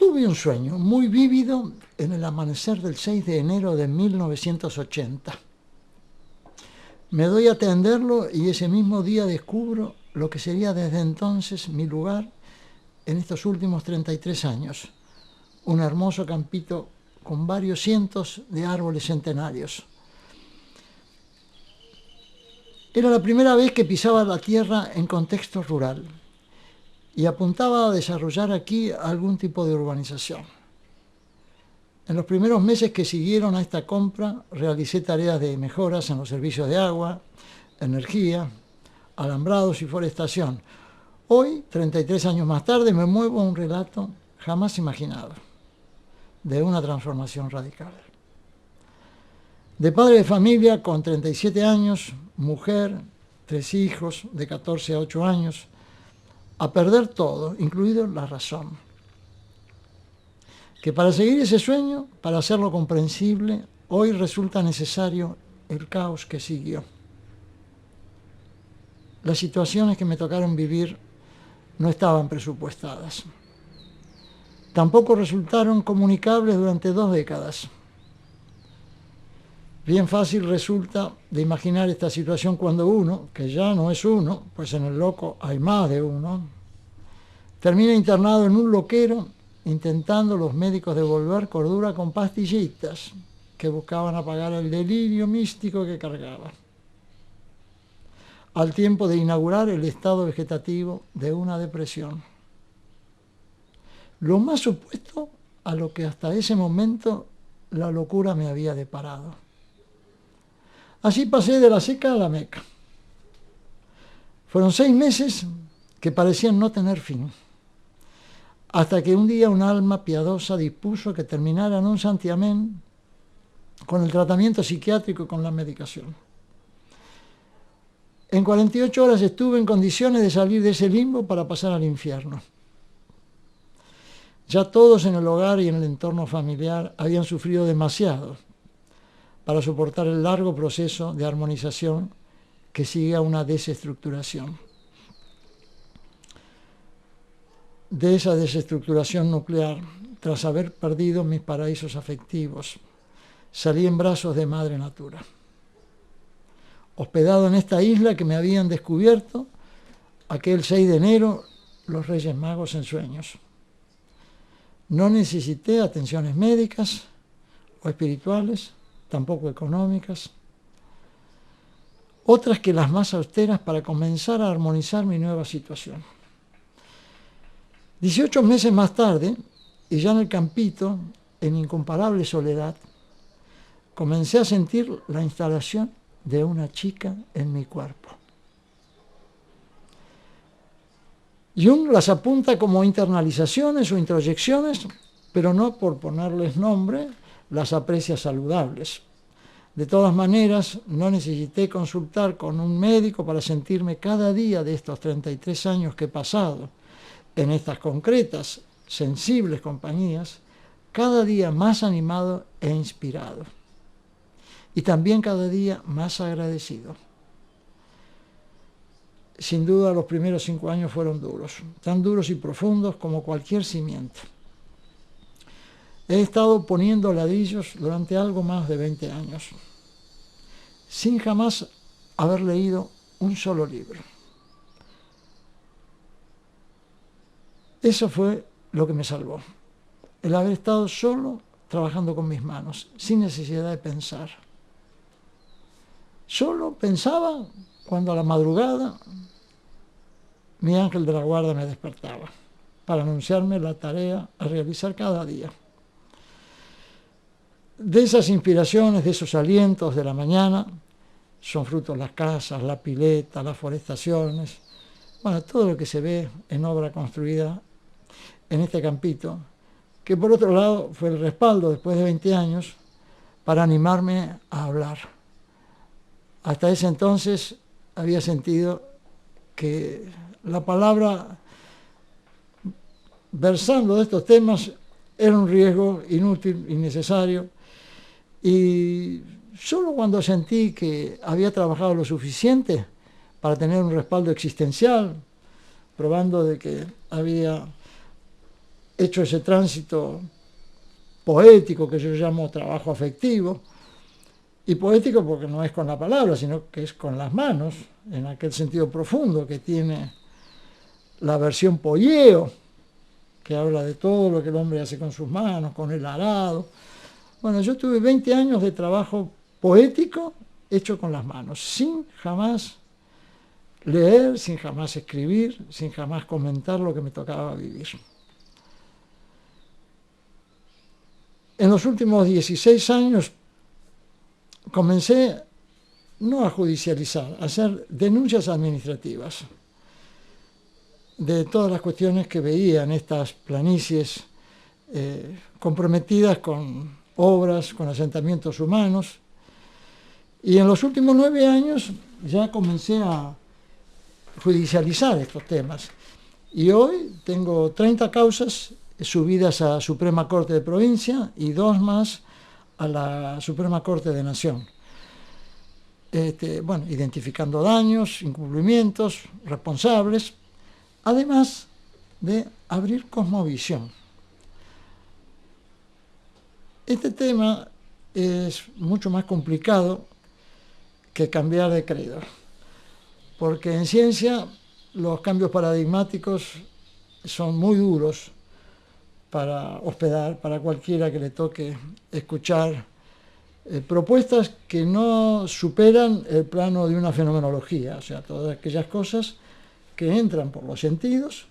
Tuve un sueño muy vívido en el amanecer del 6 de enero de 1980. Me doy a atenderlo y ese mismo día descubro lo que sería desde entonces mi lugar en estos últimos 33 años. Un hermoso campito con varios cientos de árboles centenarios. Era la primera vez que pisaba la tierra en contexto rural y apuntaba a desarrollar aquí algún tipo de urbanización. En los primeros meses que siguieron a esta compra, realicé tareas de mejoras en los servicios de agua, energía, alambrados y forestación. Hoy, 33 años más tarde, me muevo a un relato jamás imaginado, de una transformación radical. De padre de familia con 37 años, mujer, 3 hijos de 14 a 8 años, a perder todo, incluido la razón. Que para seguir ese sueño, para hacerlo comprensible, hoy resulta necesario el caos que siguió. Las situaciones que me tocaron vivir no estaban presupuestadas. Tampoco resultaron comunicables durante 2 décadas. Bien fácil resulta de imaginar esta situación cuando uno, que ya no es uno, pues en el loco hay más de uno, termina internado en un loquero intentando los médicos devolver cordura con pastillitas que buscaban apagar el delirio místico que cargaba, al tiempo de inaugurar el estado vegetativo de una depresión. Lo más opuesto a lo que hasta ese momento la locura me había deparado. Así pasé de la seca a la meca. Fueron 6 meses que parecían no tener fin, hasta que un día un alma piadosa dispuso que terminara en un santiamén con el tratamiento psiquiátrico y con la medicación. En 48 horas estuve en condiciones de salir de ese limbo para pasar al infierno. Ya todos en el hogar y en el entorno familiar habían sufrido demasiado para soportar el largo proceso de armonización que sigue a una desestructuración. De esa desestructuración nuclear, tras haber perdido mis paraísos afectivos, salí en brazos de Madre Natura. Hospedado en esta isla que me habían descubierto aquel 6 de enero los Reyes Magos en sueños. No necesité atenciones médicas o espirituales, tampoco económicas, otras que las más austeras para comenzar a armonizar mi nueva situación. 18 meses más tarde, y ya en el campito, en incomparable soledad, comencé a sentir la instalación de una chica en mi cuerpo. Jung las apunta como internalizaciones o introyecciones, pero no por ponerles nombre, las aprecia saludables. De todas maneras, no necesité consultar con un médico para sentirme cada día de estos 33 años que he pasado en estas concretas, sensibles compañías, cada día más animado e inspirado. Y también cada día más agradecido. Sin duda, los primeros 5 años fueron duros, tan duros y profundos como cualquier cimiento. He estado poniendo ladrillos durante algo más de 20 años, sin jamás haber leído un solo libro. Eso fue lo que me salvó, el haber estado solo trabajando con mis manos, sin necesidad de pensar. Solo pensaba cuando a la madrugada mi ángel de la guarda me despertaba para anunciarme la tarea a realizar cada día. De esas inspiraciones, de esos alientos de la mañana, son frutos las casas, la pileta, las forestaciones, bueno, todo lo que se ve en obra construida en este campito, que por otro lado fue el respaldo después de 20 años para animarme a hablar. Hasta ese entonces había sentido que la palabra versando de estos temas era un riesgo inútil, innecesario, y solo cuando sentí que había trabajado lo suficiente para tener un respaldo existencial, probando de que había hecho ese tránsito poético que yo llamo trabajo afectivo, y poético porque no es con la palabra, sino que es con las manos, en aquel sentido profundo que tiene la versión polleo, que habla de todo lo que el hombre hace con sus manos, con el arado. Bueno, yo tuve 20 años de trabajo poético hecho con las manos, sin jamás leer, sin jamás escribir, sin jamás comentar lo que me tocaba vivir. En los últimos 16 años comencé no a judicializar, a hacer denuncias administrativas de todas las cuestiones que veía en estas planicies comprometidas con obras, con asentamientos humanos. Y en los últimos 9 años ya comencé a judicializar estos temas. Y hoy tengo 30 causas subidas a Suprema Corte de Provincia y 2 más a la Suprema Corte de Nación. Bueno, identificando daños, incumplimientos, responsables, además de abrir cosmovisión. Este tema es mucho más complicado que cambiar de credo, porque en ciencia los cambios paradigmáticos son muy duros para hospedar, para cualquiera que le toque escuchar propuestas que no superan el plano de una fenomenología, o sea, todas aquellas cosas que entran por los sentidos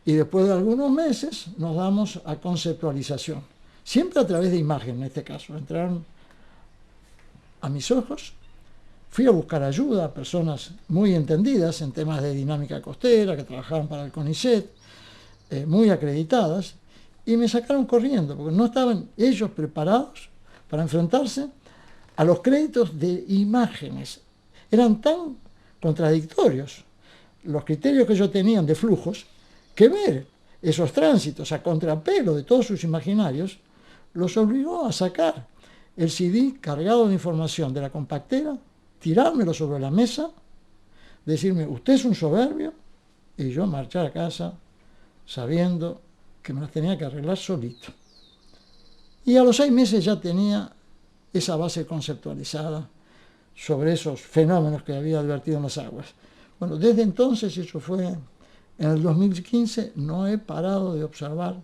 y después de algunos meses nos damos a conceptualización, siempre a través de imagen en este caso. Entraron a mis ojos, fui a buscar ayuda a personas muy entendidas en temas de dinámica costera, que trabajaban para el CONICET, muy acreditadas, y me sacaron corriendo, porque no estaban ellos preparados para enfrentarse a los créditos de imágenes. Eran tan contradictorios los criterios que ellos tenían de flujos, que ver esos tránsitos a contrapelo de todos sus imaginarios los obligó a sacar el CD cargado de información de la compactera, tirármelo sobre la mesa, decirme, usted es un soberbio, y yo marchar a casa sabiendo que me las tenía que arreglar solito. Y a los 6 meses ya tenía esa base conceptualizada sobre esos fenómenos que había advertido en las aguas. Bueno, desde entonces, eso fue en el 2015, no he parado de observar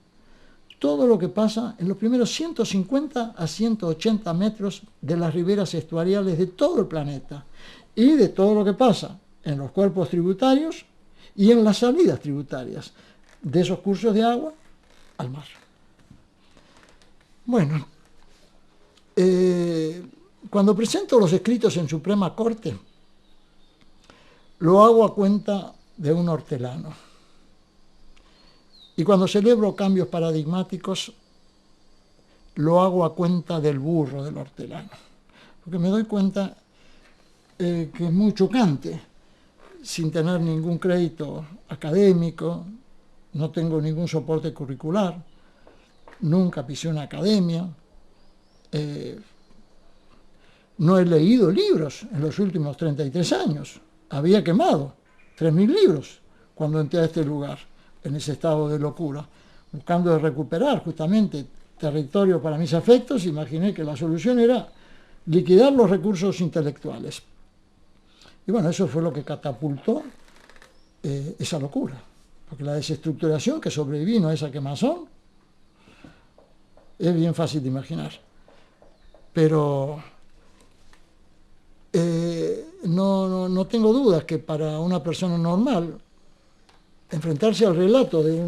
todo lo que pasa en los primeros 150 a 180 metros de las riberas estuariales de todo el planeta y de todo lo que pasa en los cuerpos tributarios y en las salidas tributarias de esos cursos de agua al mar. Bueno, cuando presento los escritos en Suprema Corte, lo hago a cuenta de un hortelano. Y cuando celebro cambios paradigmáticos, lo hago a cuenta del burro del hortelano. Porque me doy cuenta que es muy chocante, sin tener ningún crédito académico, no tengo ningún soporte curricular, nunca pisé una academia, no he leído libros en los últimos 33 años. Había quemado 3.000 libros cuando entré a este lugar, en ese estado de locura, buscando de recuperar justamente territorio para mis afectos. Imaginé que la solución era liquidar los recursos intelectuales. Y bueno, eso fue lo que catapultó esa locura, porque la desestructuración que sobrevino a esa quemazón es bien fácil de imaginar. Pero no tengo dudas que para una persona normal enfrentarse al relato de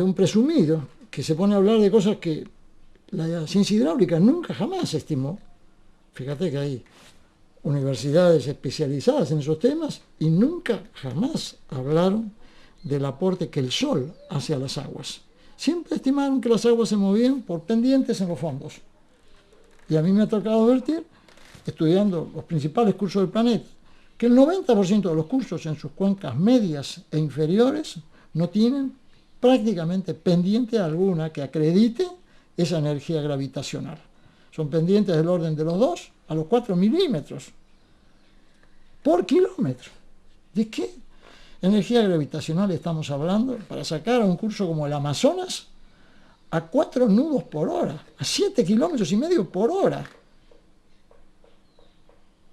un presumido que se pone a hablar de cosas que la ciencia hidráulica nunca jamás estimó. Fíjate que hay universidades especializadas en esos temas y nunca jamás hablaron del aporte que el sol hace a las aguas. Siempre estimaron que las aguas se movían por pendientes en los fondos. Y a mí me ha tocado advertir, estudiando los principales cursos del planeta, que el 90% de los cursos en sus cuencas medias e inferiores no tienen prácticamente pendiente alguna que acredite esa energía gravitacional. Son pendientes del orden de los 2 a los 4 milímetros por kilómetro. ¿De qué? Energía gravitacional estamos hablando, para sacar a un curso como el Amazonas, a 4 nudos por hora, a 7,5 kilómetros por hora.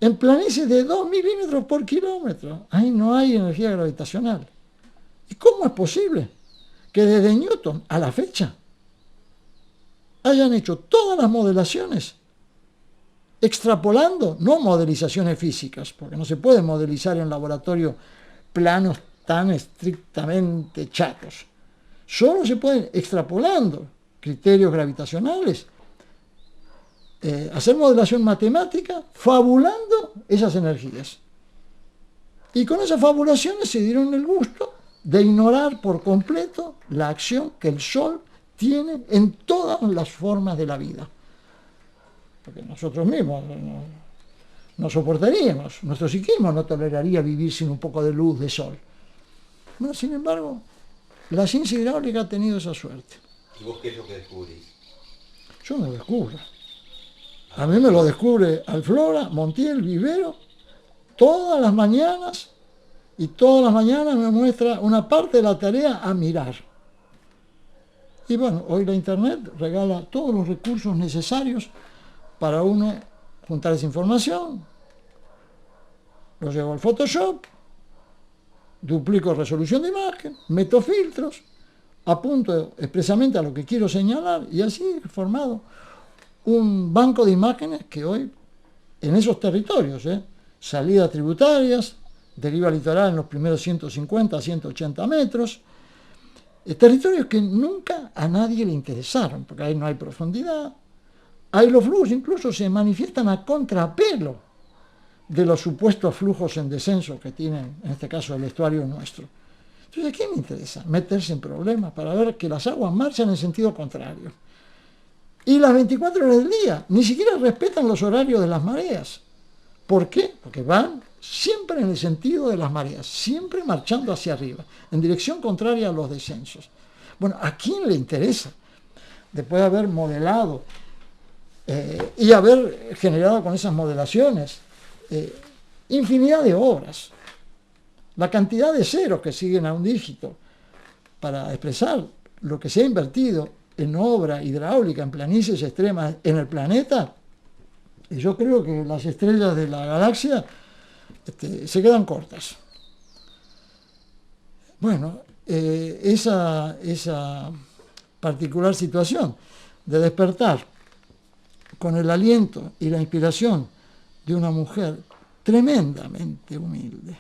En planicies de 2 milímetros por kilómetro, ahí no hay energía gravitacional. ¿Y cómo es posible que desde Newton a la fecha hayan hecho todas las modelaciones, extrapolando, no modelizaciones físicas, porque no se puede modelizar en laboratorio planos tan estrictamente chatos, solo se pueden, extrapolando criterios gravitacionales, hacer modelación matemática, fabulando esas energías. Y con esas fabulaciones se dieron el gusto de ignorar por completo la acción que el Sol tiene en todas las formas de la vida. Porque nosotros mismos no soportaríamos, nuestro psiquismo no toleraría vivir sin un poco de luz de sol. Bueno, sin embargo, la ciencia hidráulica ha tenido esa suerte. ¿Y vos qué es lo que descubrís? Yo no lo descubro. A mí me lo descubre Alflora, Montiel, Vivero, todas las mañanas, y todas las mañanas me muestra una parte de la tarea a mirar. Y bueno, hoy la Internet regala todos los recursos necesarios para uno juntar esa información, lo llevo al Photoshop, duplico resolución de imagen, meto filtros, apunto expresamente a lo que quiero señalar y así he formado un banco de imágenes que hoy, en esos territorios, salidas tributarias, deriva litoral en los primeros 150 a 180 metros, territorios que nunca a nadie le interesaron, porque ahí no hay profundidad. Ahí los flujos incluso se manifiestan a contrapelo de los supuestos flujos en descenso que tienen, en este caso, el estuario nuestro. Entonces, ¿a quién le interesa meterse en problemas para ver que las aguas marchan en sentido contrario? Y las 24 horas del día ni siquiera respetan los horarios de las mareas. ¿Por qué? Porque van siempre en el sentido de las mareas, siempre marchando hacia arriba, en dirección contraria a los descensos. Bueno, ¿a quién le interesa? Después de haber modelado y haber generado con esas modelaciones infinidad de obras, la cantidad de ceros que siguen a un dígito para expresar lo que se ha invertido en obra hidráulica, en planicies extremas en el planeta, y yo creo que las estrellas de la galaxia se quedan cortas. Bueno, esa particular situación de despertar con el aliento y la inspiración de una mujer tremendamente humilde,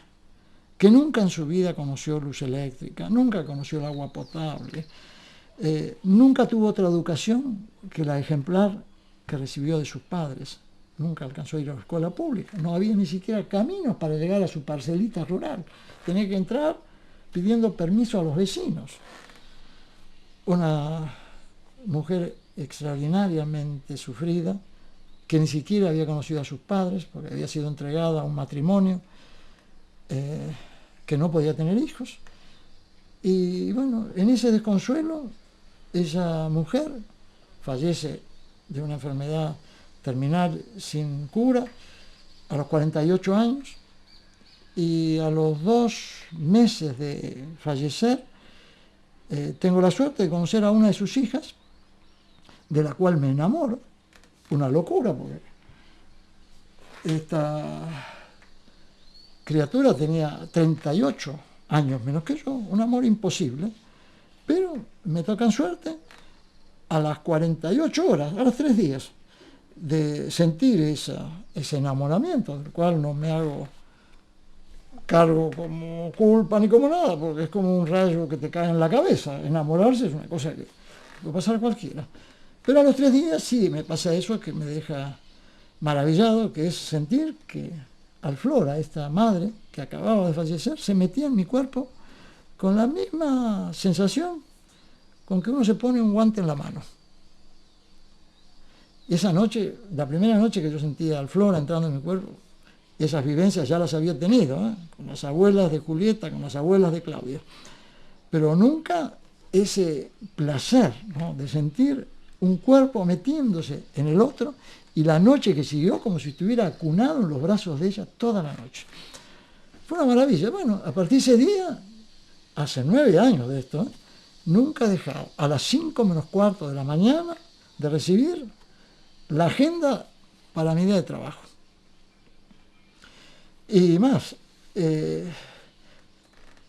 que nunca en su vida conoció luz eléctrica, nunca conoció el agua potable, nunca tuvo otra educación que la ejemplar que recibió de sus padres, nunca alcanzó a ir a la escuela pública, no había ni siquiera caminos para llegar a su parcelita rural, tenía que entrar pidiendo permiso a los vecinos. Una mujer extraordinariamente sufrida, que ni siquiera había conocido a sus padres, porque había sido entregada a un matrimonio que no podía tener hijos. Y bueno, en ese desconsuelo, esa mujer fallece de una enfermedad terminal sin cura a los 48 años, y a los 2 meses de fallecer tengo la suerte de conocer a una de sus hijas, de la cual me enamoro, una locura, porque esta criatura tenía 38 años menos que yo, un amor imposible, pero me tocan suerte a las 48 horas, a los 3 días, de sentir ese enamoramiento, del cual no me hago cargo como culpa ni como nada, porque es como un rayo que te cae en la cabeza. Enamorarse es una cosa que puede pasar a cualquiera. Pero a los 3 días sí me pasa eso que me deja maravillado, que es sentir que Alflora, esta madre que acababa de fallecer, se metía en mi cuerpo con la misma sensación con que uno se pone un guante en la mano. Y esa noche, la primera noche que yo sentía a Alflora entrando en mi cuerpo, esas vivencias ya las había tenido, con las abuelas de Julieta, con las abuelas de Claudia, pero nunca ese placer, ¿no?, de sentir un cuerpo metiéndose en el otro, y la noche que siguió como si estuviera acunado en los brazos de ella toda la noche. Fue una maravilla. Bueno, a partir de ese día, hace 9 años de esto, nunca he dejado a las 5 menos cuarto de la mañana de recibir la agenda para mi día de trabajo. Y más,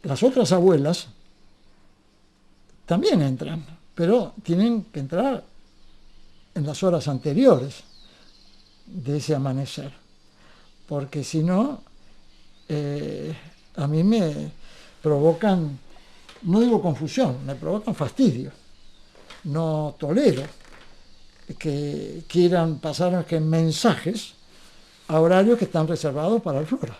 las otras abuelas también entran, pero tienen que entrar en las horas anteriores de ese amanecer, porque si no, a mí me provocan, no digo confusión, me provocan fastidio. No tolero que quieran pasar mensajes a horarios que están reservados para el Flora.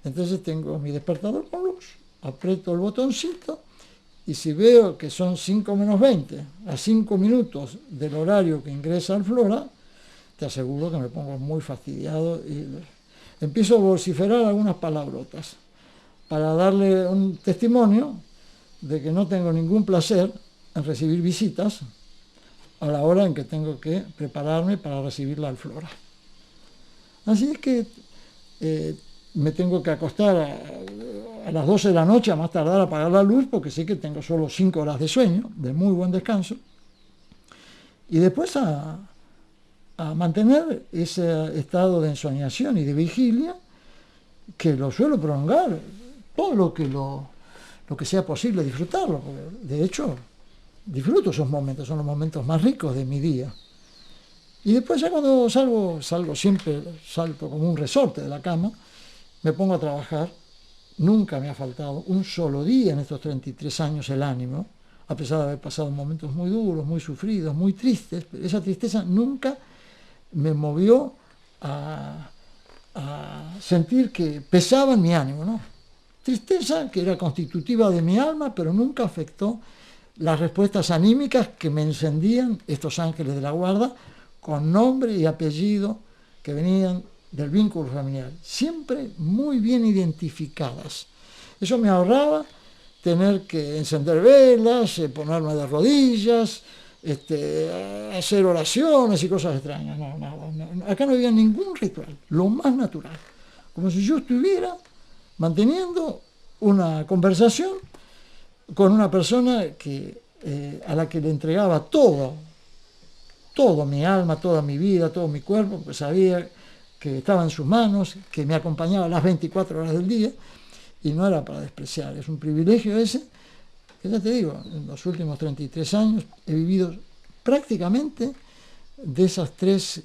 Entonces tengo mi despertador con luz, aprieto el botoncito y si veo que son 5 menos 20, a 5 minutos del horario que ingresa al Flora, te aseguro que me pongo muy fastidiado y empiezo a vociferar algunas palabrotas para darle un testimonio de que no tengo ningún placer en recibir visitas a la hora en que tengo que prepararme para recibirla al Flora. Así es que me tengo que acostar a las 12 de la noche, a más tardar a apagar la luz, porque sé que tengo solo 5 horas de sueño, de muy buen descanso, y después a mantener ese estado de ensoñación y de vigilia, que lo suelo prolongar todo lo que sea posible disfrutarlo. De hecho, disfruto esos momentos, son los momentos más ricos de mi día. Y después ya cuando salgo siempre, salto como un resorte de la cama, me pongo a trabajar. Nunca me ha faltado un solo día en estos 33 años el ánimo, a pesar de haber pasado momentos muy duros, muy sufridos, muy tristes, pero esa tristeza nunca me movió a sentir que pesaba en mi ánimo, ¿no? Tristeza que era constitutiva de mi alma, pero nunca afectó las respuestas anímicas que me encendían estos ángeles de la guarda, con nombre y apellido, que venían del vínculo familiar, siempre muy bien identificadas. Eso me ahorraba tener que encender velas, ponerme de rodillas, hacer oraciones y cosas extrañas. No. Acá no había ningún ritual, lo más natural, como si yo estuviera manteniendo una conversación con una persona a la que le entregaba todo mi alma, toda mi vida, todo mi cuerpo, pues sabía que estaba en sus manos, que me acompañaba las 24 horas del día, y no era para despreciar. Es un privilegio ese, que ya te digo, en los últimos 33 años he vivido prácticamente de esas tres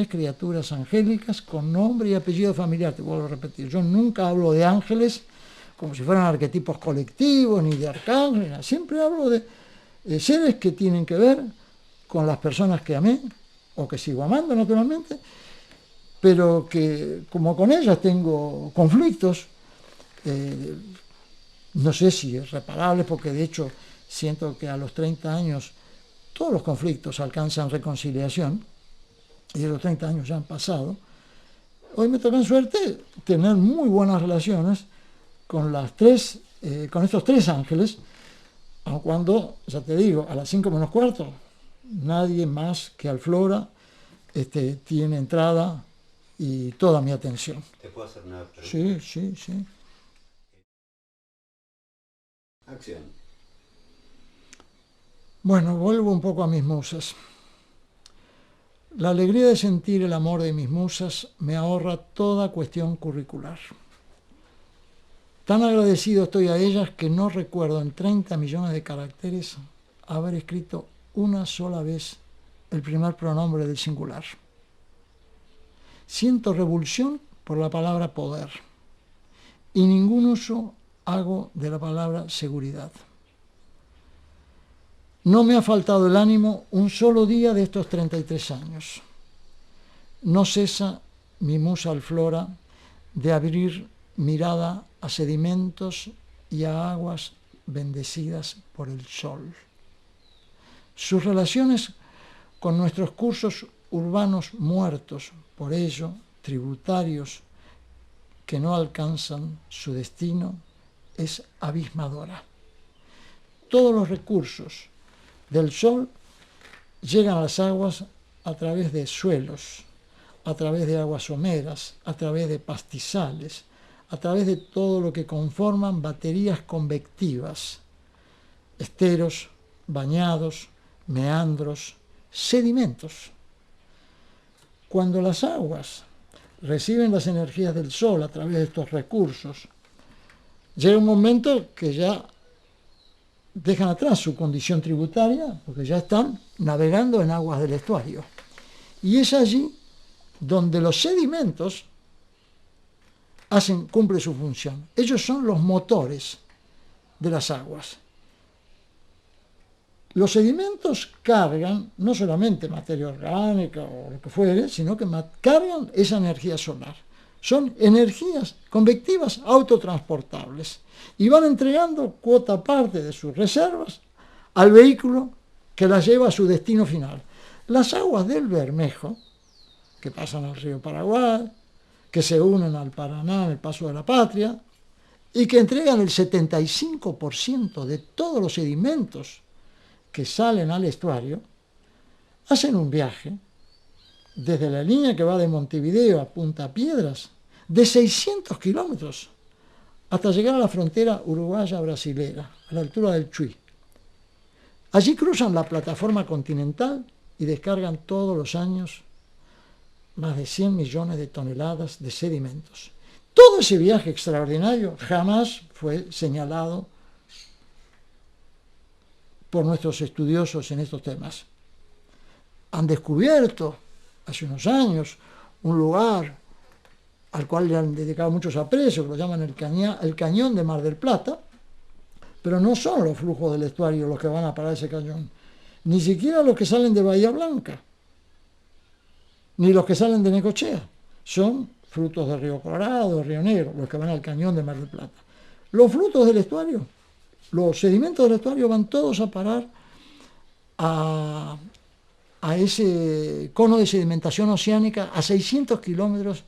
criaturas angélicas con nombre y apellido familiar. Te vuelvo a repetir, yo nunca hablo de ángeles como si fueran arquetipos colectivos, ni de arcángeles, siempre hablo de seres que tienen que ver con las personas que amé, o que sigo amando naturalmente, pero que como con ellas tengo conflictos, no sé si irreparables, porque de hecho siento que a los 30 años todos los conflictos alcanzan reconciliación, y los 30 años ya han pasado. Hoy me toca en suerte tener muy buenas relaciones con estos 3 ángeles, aun cuando, ya te digo, a las 5 menos cuarto, nadie más que al Flora tiene entrada y toda mi atención. ¿Te puedo hacer una pregunta? Sí. Acción. Bueno, vuelvo un poco a mis musas. La alegría de sentir el amor de mis musas me ahorra toda cuestión curricular. Tan agradecido estoy a ellas que no recuerdo en 30 millones de caracteres haber escrito una sola vez el primer pronombre del singular. Siento revulsión por la palabra poder y ningún uso hago de la palabra seguridad. No me ha faltado el ánimo un solo día de estos 33 años. No cesa mi musa Alflora de abrir mirada a sedimentos y a aguas bendecidas por el sol. Sus relaciones con nuestros cursos urbanos muertos, por ello tributarios que no alcanzan su destino, es abismadora. Todos los recursos del sol llegan a las aguas a través de suelos, a través de aguas someras, a través de pastizales, a través de todo lo que conforman baterías convectivas, esteros, bañados, meandros, sedimentos. Cuando las aguas reciben las energías del sol a través de estos recursos, llega un momento que ya dejan atrás su condición tributaria, porque ya están navegando en aguas del estuario. Y es allí donde los sedimentos cumplen su función. Ellos son los motores de las aguas. Los sedimentos cargan no solamente materia orgánica o lo que fuere, sino que cargan esa energía solar. Son energías convectivas autotransportables y van entregando cuota parte de sus reservas al vehículo que las lleva a su destino final. Las aguas del Bermejo, que pasan al río Paraguay, que se unen al Paraná en el Paso de la Patria, y que entregan el 75% de todos los sedimentos que salen al estuario, hacen un viaje desde la línea que va de Montevideo a Punta Piedras, de 600 kilómetros, hasta llegar a la frontera uruguaya-brasilera, a la altura del Chuy. Allí cruzan la plataforma continental y descargan todos los años más de 100 millones de toneladas de sedimentos. Todo ese viaje extraordinario jamás fue señalado por nuestros estudiosos en estos temas. Han descubierto hace unos años un lugar al cual le han dedicado muchos aprecios, que lo llaman el Cañón de Mar del Plata, pero no son los flujos del estuario los que van a parar ese cañón, ni siquiera los que salen de Bahía Blanca, ni los que salen de Necochea, son frutos del Río Colorado, del Río Negro, los que van al Cañón de Mar del Plata. Los frutos del estuario, los sedimentos del estuario van todos a parar a ese cono de sedimentación oceánica a 600 kilómetros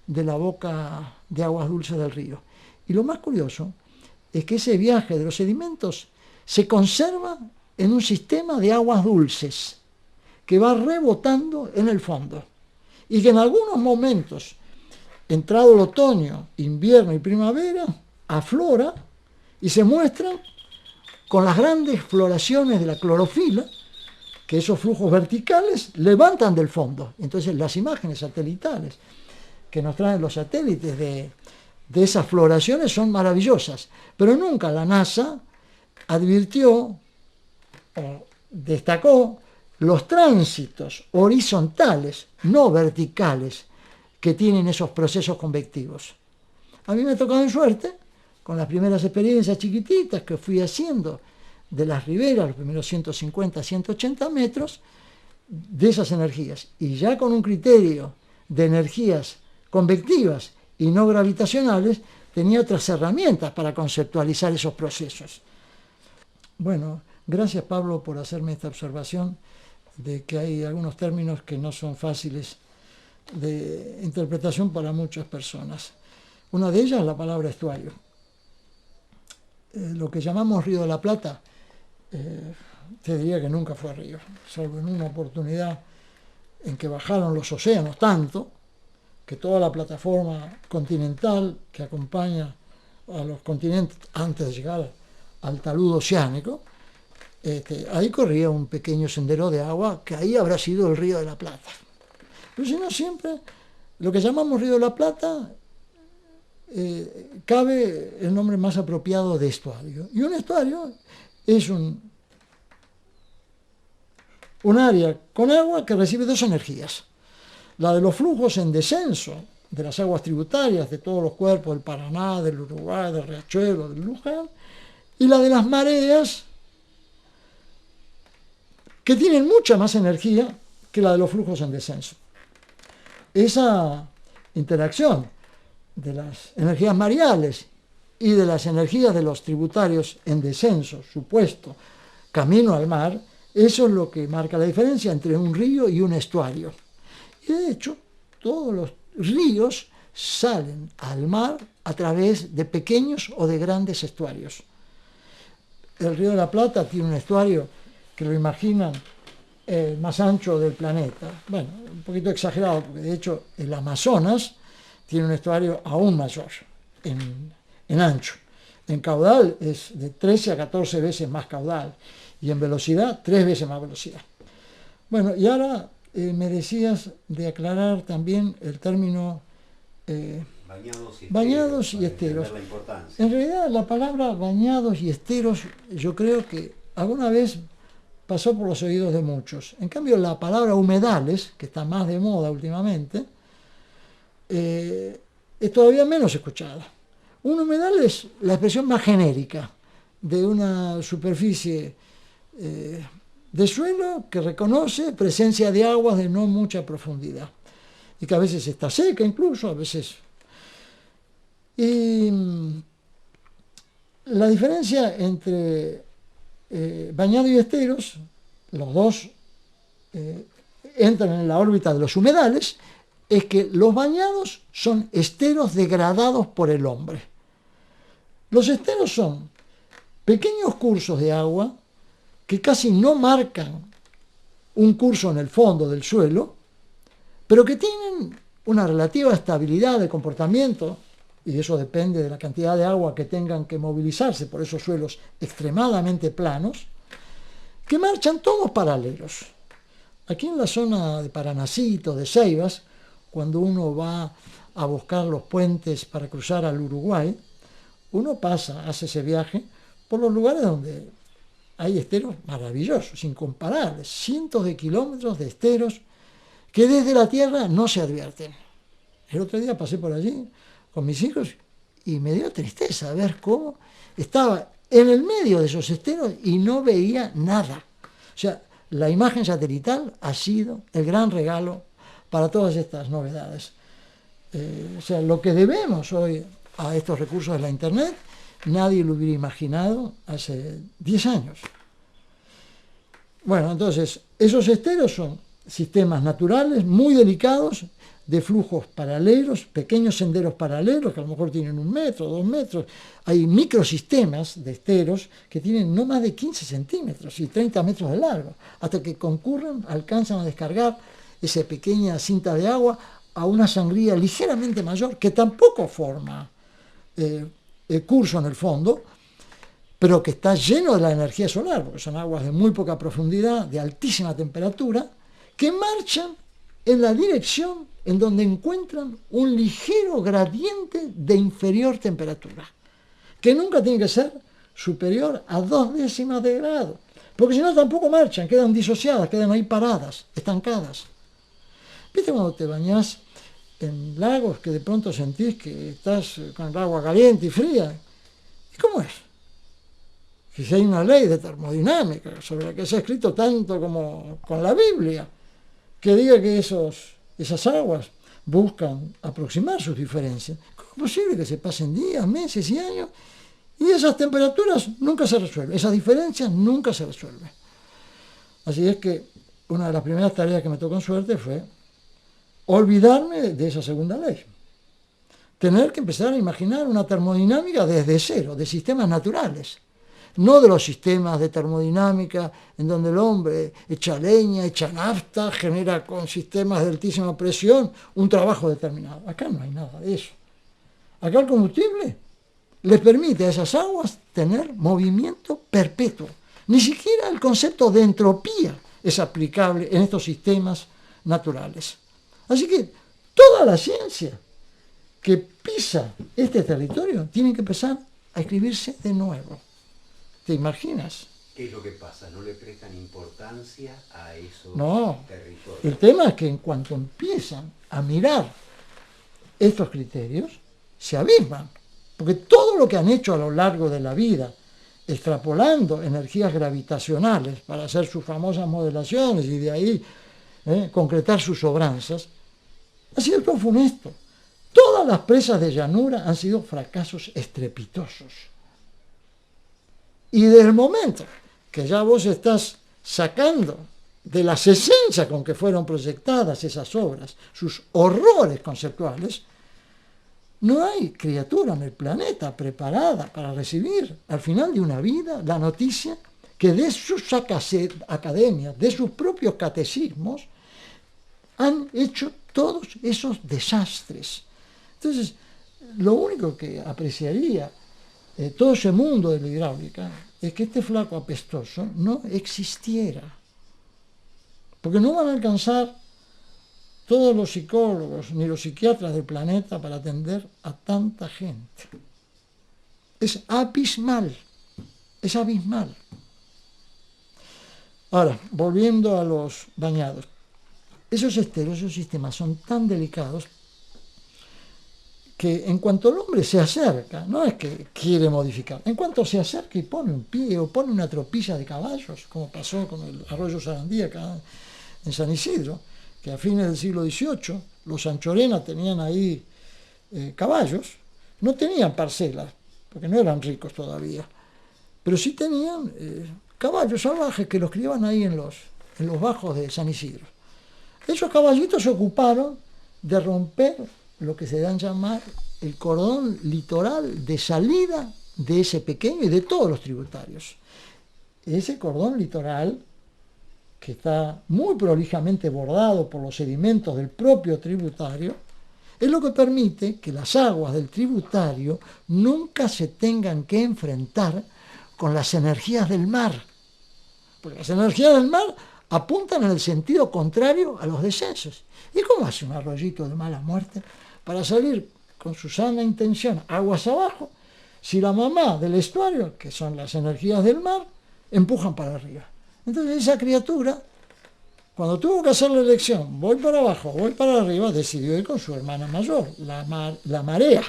de la boca de aguas dulces del río. Y lo más curioso es que ese viaje de los sedimentos se conserva en un sistema de aguas dulces que va rebotando en el fondo y que en algunos momentos, entrado el otoño, invierno y primavera, aflora y se muestra con las grandes floraciones de la clorofila que esos flujos verticales levantan del fondo. Entonces las imágenes satelitales que nos traen los satélites de esas floraciones son maravillosas, pero nunca la NASA advirtió o destacó los tránsitos horizontales, no verticales, que tienen esos procesos convectivos. A mí me ha tocado en suerte, con las primeras experiencias chiquititas que fui haciendo de las riberas, los primeros 150, 180 metros, de esas energías. Y ya con un criterio de energías convectivas y no gravitacionales, tenía otras herramientas para conceptualizar esos procesos. Bueno, gracias Pablo por hacerme esta observación de que hay algunos términos que no son fáciles de interpretación para muchas personas. Una de ellas es la palabra estuario. Lo que llamamos Río de la Plata, te diría que nunca fue río, salvo en una oportunidad en que bajaron los océanos tanto que toda la plataforma continental que acompaña a los continentes antes de llegar al talud oceánico, ahí corría un pequeño sendero de agua que ahí habrá sido el Río de la Plata. Pero si no, siempre lo que llamamos Río de la Plata cabe el nombre más apropiado de estuario. Y un estuario es un área con agua que recibe dos energías. La de los flujos en descenso de las aguas tributarias de todos los cuerpos del Paraná, del Uruguay, del Riachuelo, del Luján, y la de las mareas que tienen mucha más energía que la de los flujos en descenso. Esa interacción de las energías mareales y de las energías de los tributarios en descenso, supuesto, camino al mar, eso es lo que marca la diferencia entre un río y un estuario. Y de hecho, todos los ríos salen al mar a través de pequeños o de grandes estuarios. El Río de la Plata tiene un estuario que lo imaginan el más ancho del planeta. Bueno, un poquito exagerado, porque de hecho el Amazonas tiene un estuario aún mayor, en ancho. En caudal es de 13 a 14 veces más caudal y en velocidad 3 veces más velocidad. Bueno, y ahora me decías de aclarar también el término bañados y esteros. En realidad la palabra bañados y esteros yo creo que alguna vez pasó por los oídos de muchos. En cambio la palabra humedales, que está más de moda últimamente, es todavía menos escuchada. Un humedal es la expresión más genérica de una superficie de suelo que reconoce presencia de aguas de no mucha profundidad y que a veces está seca incluso, a veces. Y la diferencia entre bañado y esteros, los dos entran en la órbita de los humedales, es que los bañados son esteros degradados por el hombre. Los esteros son pequeños cursos de agua que casi no marcan un curso en el fondo del suelo, pero que tienen una relativa estabilidad de comportamiento, y eso depende de la cantidad de agua que tengan que movilizarse por esos suelos extremadamente planos, que marchan todos paralelos. Aquí en la zona de Paranacito, de Ceibas, cuando uno va a buscar los puentes para cruzar al Uruguay, uno hace ese viaje por los lugares donde hay esteros maravillosos, incomparables, cientos de kilómetros de esteros que desde la tierra no se advierten. El otro día pasé por allí con mis hijos y me dio tristeza ver cómo estaba en el medio de esos esteros y no veía nada. O sea, la imagen satelital ha sido el gran regalo para todas estas novedades. O sea, lo que debemos hoy a estos recursos de la Internet, nadie lo hubiera imaginado hace 10 años. Bueno, entonces, esos esteros son sistemas naturales muy delicados, de flujos paralelos, pequeños senderos paralelos, que a lo mejor tienen 1 metro, 2 metros. Hay microsistemas de esteros que tienen no más de 15 centímetros y 30 metros de largo, hasta que concurren, alcanzan a descargar esa pequeña cinta de agua a una sangría ligeramente mayor, que tampoco forma el curso en el fondo, pero que está lleno de la energía solar, porque son aguas de muy poca profundidad, de altísima temperatura, que marchan en la dirección en donde encuentran un ligero gradiente de inferior temperatura, que nunca tiene que ser superior a 2 décimas de grado, porque si no tampoco marchan, quedan disociadas, quedan ahí paradas, estancadas. ¿Viste cuando te bañás en lagos que de pronto sentís que estás con el agua caliente y fría? ¿Y cómo es? Que si hay una ley de termodinámica sobre la que se ha escrito tanto como con la Biblia, que diga que esas aguas buscan aproximar sus diferencias, ¿cómo es posible que se pasen días, meses y años y esas temperaturas nunca se resuelven, esas diferencias nunca se resuelven? Así es que una de las primeras tareas que me tocó en suerte fue olvidarme de esa segunda ley. Tener que empezar a imaginar una termodinámica desde cero, de sistemas naturales. No de los sistemas de termodinámica en donde el hombre echa leña, echa nafta, genera con sistemas de altísima presión un trabajo determinado. Acá no hay nada de eso. Acá el combustible les permite a esas aguas tener movimiento perpetuo. Ni siquiera el concepto de entropía es aplicable en estos sistemas naturales. Así que toda la ciencia que pisa este territorio tiene que empezar a escribirse de nuevo. ¿Te imaginas? ¿Qué es lo que pasa? ¿No le prestan importancia a esos territorios? El tema es que en cuanto empiezan a mirar estos criterios, se abisman. Porque todo lo que han hecho a lo largo de la vida, extrapolando energías gravitacionales para hacer sus famosas modelaciones y de ahí concretar sus obranzas, ha sido todo funesto. Todas las presas de llanura han sido fracasos estrepitosos. Y desde el momento que ya vos estás sacando de las esencias con que fueron proyectadas esas obras, sus horrores conceptuales, no hay criatura en el planeta preparada para recibir al final de una vida la noticia que de sus academias, de sus propios catecismos, han hecho todos esos desastres. Entonces, lo único que apreciaría todo ese mundo de la hidráulica es que este flaco apestoso no existiera. Porque no van a alcanzar todos los psicólogos ni los psiquiatras del planeta para atender a tanta gente. Es abismal, es abismal. Ahora, volviendo a los bañados. Esos esteros, esos sistemas son tan delicados que en cuanto el hombre se acerca, no es que quiere modificar, en cuanto se acerca y pone un pie o pone una tropilla de caballos, como pasó con el arroyo Sarandí acá en San Isidro, que a fines del siglo XVIII los Anchorena tenían ahí caballos, no tenían parcelas, porque no eran ricos todavía, pero sí tenían caballos salvajes que los criaban ahí en los bajos de San Isidro. Esos caballitos se ocuparon de romper lo que se dan llamar el cordón litoral de salida de ese pequeño y de todos los tributarios. Ese cordón litoral, que está muy prolijamente bordado por los sedimentos del propio tributario, es lo que permite que las aguas del tributario nunca se tengan que enfrentar con las energías del mar. Porque las energías del mar apuntan en el sentido contrario a los descensos. ¿Y cómo hace un arroyito de mala muerte para salir con su sana intención aguas abajo si la mamá del estuario, que son las energías del mar, empujan para arriba? Entonces esa criatura, cuando tuvo que hacer la elección, voy para abajo, voy para arriba, decidió ir con su hermana mayor, la marea,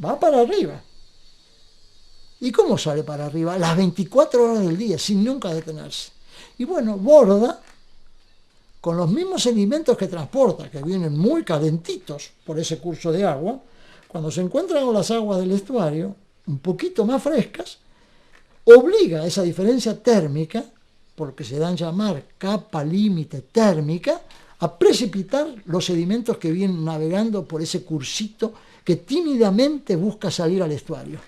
va para arriba. ¿Y cómo sale para arriba? Las 24 horas del día, sin nunca detenerse. Y bueno, borda con los mismos sedimentos que transporta, que vienen muy calentitos por ese curso de agua. Cuando se encuentran con las aguas del estuario, un poquito más frescas, obliga a esa diferencia térmica, porque se dan llamar capa límite térmica, a precipitar los sedimentos que vienen navegando por ese cursito que tímidamente busca salir al estuario.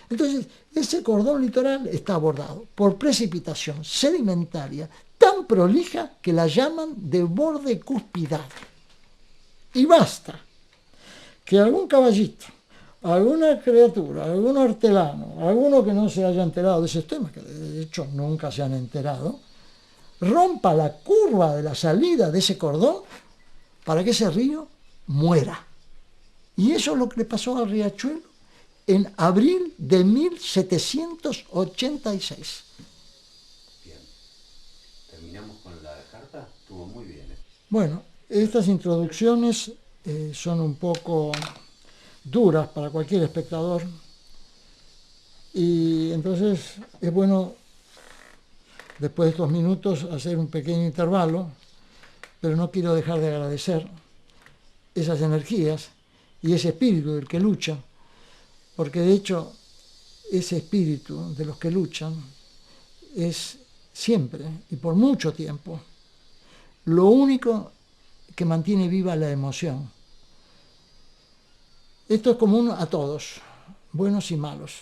Entonces, ese cordón litoral está bordado por precipitación sedimentaria tan prolija que la llaman de borde cuspidado. Y basta que algún caballito, alguna criatura, algún hortelano, alguno que no se haya enterado de esos temas, que de hecho nunca se han enterado, rompa la curva de la salida de ese cordón para que ese río muera. Y eso es lo que le pasó al riachuelo en abril de 1786. Bien. Terminamos con la carta. Estuvo muy bien. Bueno, estas introducciones son un poco duras para cualquier espectador y entonces es bueno después de estos minutos hacer un pequeño intervalo, pero no quiero dejar de agradecer esas energías y ese espíritu del que lucha, porque de hecho ese espíritu de los que luchan es siempre y por mucho tiempo lo único que mantiene viva la emoción. Esto es común a todos, buenos y malos,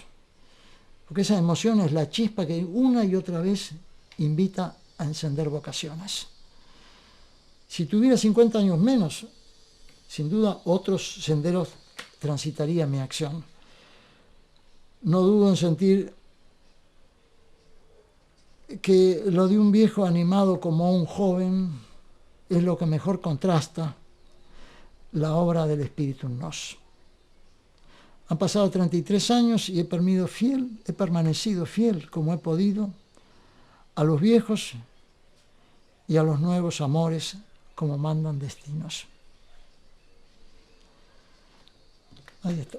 porque esa emoción es la chispa que una y otra vez invita a encender vocaciones. Si tuviera 50 años menos, sin duda otros senderos transitaría mi acción. No dudo en sentir que lo de un viejo animado como un joven es lo que mejor contrasta la obra del Espíritu en nos. Han pasado 33 años y he permanecido fiel como he podido a los viejos y a los nuevos amores como mandan destinos. Ahí está.